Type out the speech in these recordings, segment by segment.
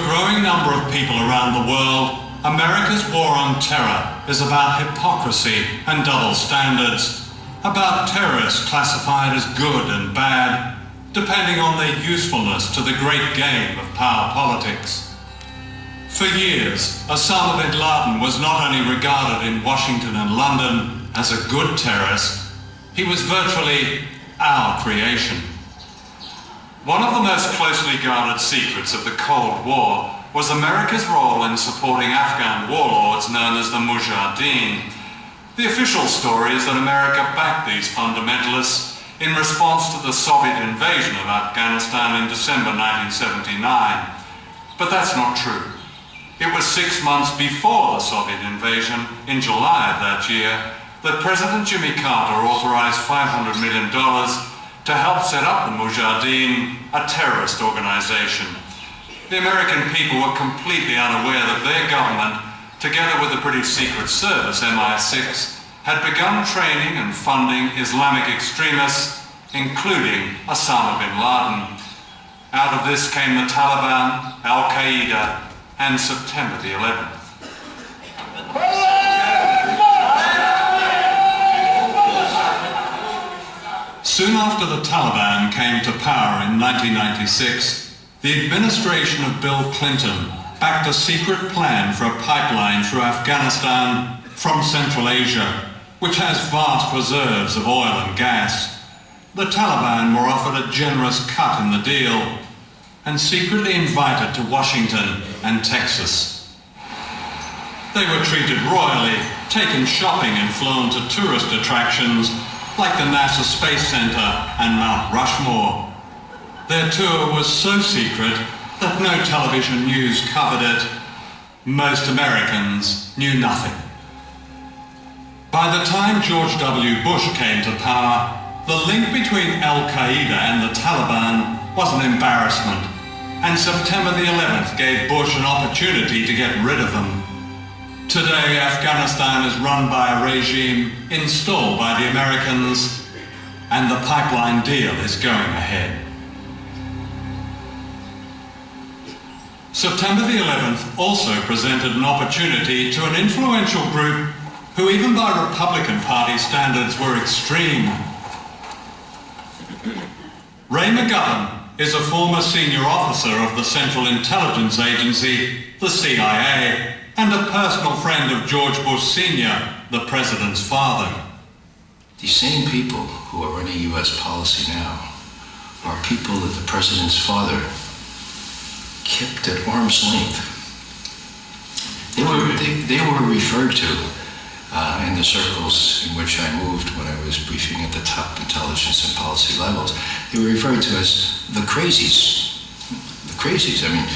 a growing number of people around the world, America's war on terror is about hypocrisy and double standards, about terrorists classified as good and bad, depending on their usefulness to the great game of power politics. For years, Osama bin Laden was not only regarded in Washington and London as a good terrorist, he was virtually our creation. One of the most closely guarded secrets of the Cold War was America's role in supporting Afghan warlords known as the Mujahideen. The official story is that America backed these fundamentalists in response to the Soviet invasion of Afghanistan in December 1979. But that's not true. It was 6 months before the Soviet invasion, in July of that year, that President Jimmy Carter authorized $500 million to help set up the Mujahideen, a terrorist organization. The American people were completely unaware that their government, together with the British Secret Service, MI6, had begun training and funding Islamic extremists, including Osama bin Laden. Out of this came the Taliban, Al-Qaeda, and September the 11th. Soon after the Taliban came to power in 1996, the administration of Bill Clinton backed a secret plan for a pipeline through Afghanistan from Central Asia, which has vast reserves of oil and gas. The Taliban were offered a generous cut in the deal and secretly invited to Washington and Texas. They were treated royally, taken shopping and flown to tourist attractions like the NASA Space Center and Mount Rushmore. Their tour was so secret that no television news covered it. Most Americans knew nothing. By the time George W. Bush came to power, the link between Al-Qaeda and the Taliban was an embarrassment, and September the 11th gave Bush an opportunity to get rid of them. Today, Afghanistan is run by a regime installed by the Americans, and the pipeline deal is going ahead. September the 11th also presented an opportunity to an influential group who, even by Republican Party standards, were extreme. Ray McGovern is a former senior officer of the Central Intelligence Agency, the CIA, and a personal friend of George Bush Sr., the president's father. These same people who are running U.S. policy now are people that the president's father kept at arm's length. They were referred to in the circles in which I moved when I was briefing at the top intelligence and policy levels. They were referred to as the crazies. The crazies. I mean,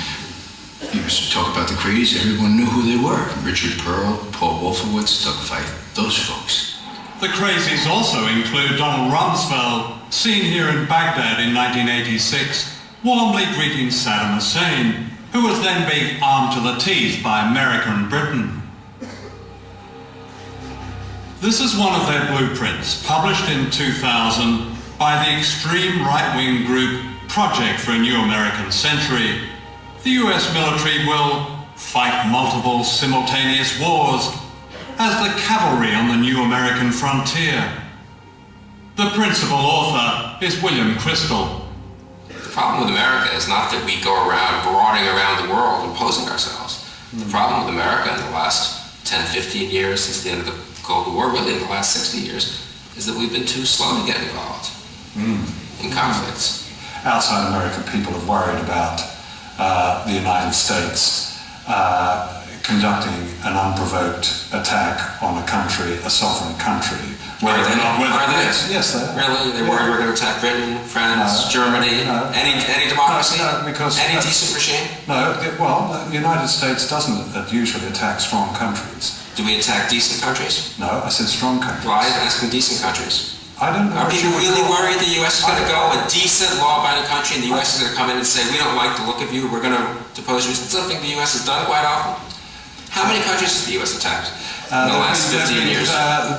you used to talk about the crazies, everyone knew who they were. Richard Pearl, Paul Wolfowitz, Doug Feith, those folks. The crazies also include Donald Rumsfeld, seen here in Baghdad in 1986, warmly greeting Saddam Hussein, who was then being armed to the teeth by America and Britain. This is one of their blueprints, published in 2000 by the extreme right-wing group Project for a New American Century. The US military will fight multiple simultaneous wars as the cavalry on the new American frontier. The principal author is William Crystal. The problem with America is not that we go around marauding around the world imposing ourselves. The problem with America in the last 10, 15 years since the end of the Cold War, really in the last 60 years, is that we've been too slow to get involved in conflicts. Outside America, people have worried about the United States conducting an unprovoked attack on a country, a sovereign country. Are they? Yes, they are. Really? They worried we're going to attack Britain, France, Germany, any democracy? No, because any decent regime? No, the United States doesn't usually attack strong countries. Do we attack decent countries? No, I said strong countries. Well, I'm asking decent countries. I don't know. Are people really worried the U.S. is going to go, a decent law-abiding country, and the U.S. is going to come in and say, we don't like the look of you, we're going to depose you? It's something the U.S. has done quite often. How many countries has the U.S. attacked in the last 15 years?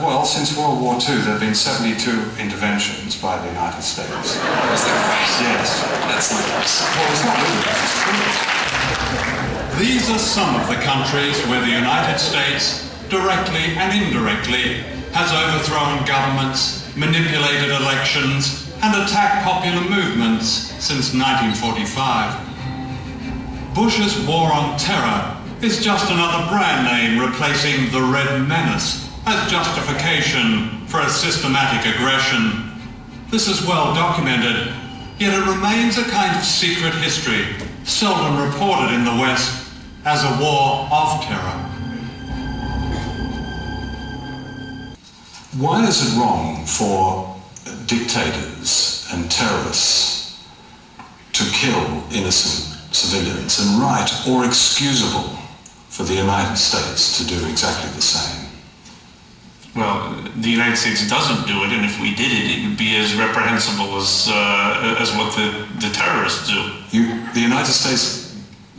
Well, since World War II, there have been 72 interventions by the United States. Is that right? Yes. That's ludicrous. Well, it's not ludicrous, it's true. These are some of the countries where the United States, directly and indirectly, has overthrown governments, manipulated elections, and attacked popular movements since 1945. Bush's war on terror is just another brand name replacing the Red Menace as justification for a systematic aggression. This is well documented, yet it remains a kind of secret history, seldom reported in the West as a war of terror. Why is it wrong for dictators and terrorists to kill innocent civilians, and right or excusable for the United States to do exactly the same? Well, the United States doesn't do it, and if we did it, it would be as reprehensible as what the terrorists do. The United States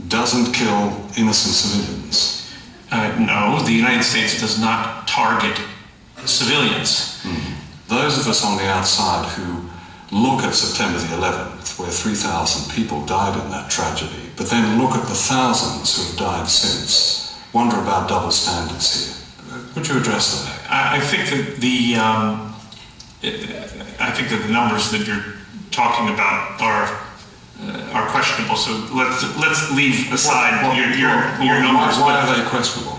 doesn't kill innocent civilians? No, the United States does not target civilians. Those of us on the outside who look at September the 11th, where 3,000 people died in that tragedy, but then look at the thousands who have died since, wonder about double standards here. Would you address that? I think that the numbers that you're talking about are questionable. So let's leave aside your numbers. Why are they questionable?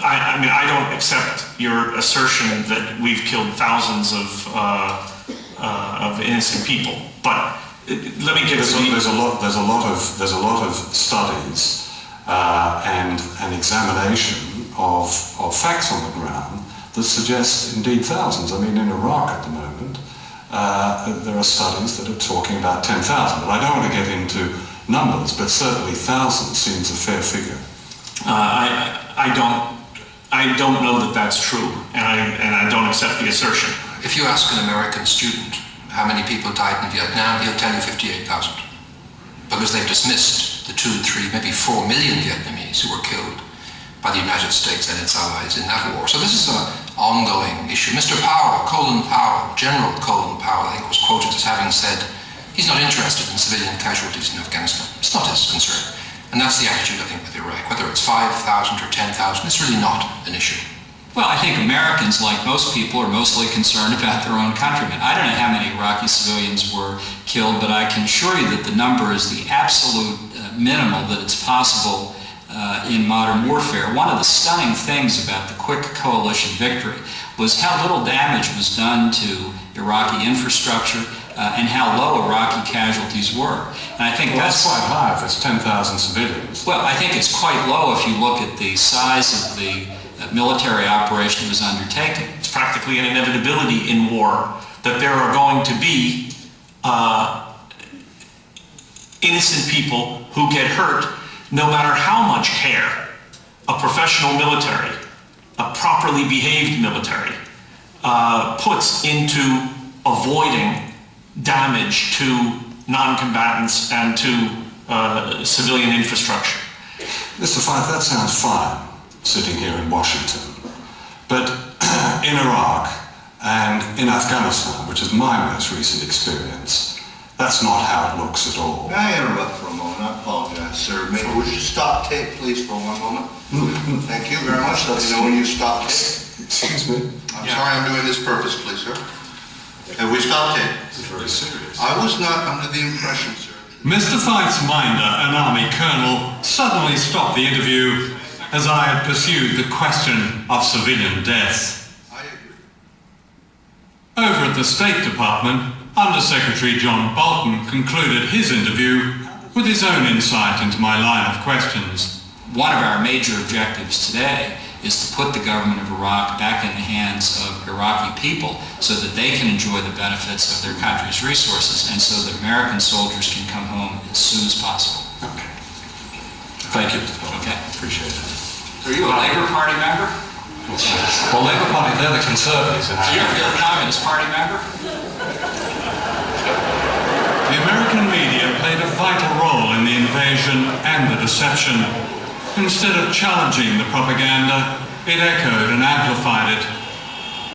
I mean, I don't accept your assertion that we've killed thousands of innocent people. But let me get there's a lot of studies and an examination of facts on the ground that suggest indeed thousands. I mean, in Iraq at the moment, there are studies that are talking about 10,000. But I don't want to get into numbers, but certainly thousands seems a fair figure. I don't know that that's true, and I don't accept the assertion. If you ask an American student how many people died in Vietnam, he'll tell you 58,000. Because they've dismissed the 2, 3, maybe 4 million Vietnamese who were killed by the United States and its allies in that war. So this is an ongoing issue. Mr. Powell, Colin Powell, General Colin Powell, I think, was quoted as having said he's not interested in civilian casualties in Afghanistan. It's not his concern. And that's the attitude, I think, with Iraq. Whether it's 5,000 or 10,000, it's really not an issue. Well, I think Americans, like most people, are mostly concerned about their own countrymen. I don't know how many Iraqi civilians were killed, but I can assure you that the number is the absolute minimal that it's possible in modern warfare. One of the stunning things about the quick coalition victory was how little damage was done to Iraqi infrastructure and how low Iraqi casualties were. And I think that's quite high if it's 10,000 civilians. Well, I think it's quite low if you look at the size of the military operation that was undertaken. It's practically an inevitability in war that there are going to be innocent people who get hurt, no matter how much care a professional military, a properly behaved military, puts into avoiding damage to non-combatants and to civilian infrastructure. Mr. Fife, that sounds fine, sitting here in Washington. But in Iraq and in Afghanistan, which is my most recent experience, that's not how it looks at all. May I interrupt for a moment? I apologize, sir. Maybe would you stop tape, please, for one moment? Thank you very much. Let me know when you stop tape. Excuse me? I'm sorry I'm doing this purposefully, sir. Have we stopped tape? It's very serious. I was not under the impression, sir. Mr. Fife's minder, an army colonel, suddenly stopped the interview as I had pursued the question of civilian deaths. I agree. Over at the State Department, Undersecretary John Bolton concluded his interview with his own insight into my line of questions. One of our major objectives today is to put the government of Iraq back in the hands of Iraqi people so that they can enjoy the benefits of their country's resources and so that American soldiers can come home as soon as possible. Okay. Thank you, Mr. Bolton. Okay. Appreciate it. Are you a Labour Party member? Well, Labour Party, they're the Conservatives. So you're a Communist Party member? The American media played a vital role in the invasion and the deception. Instead of challenging the propaganda, it echoed and amplified it,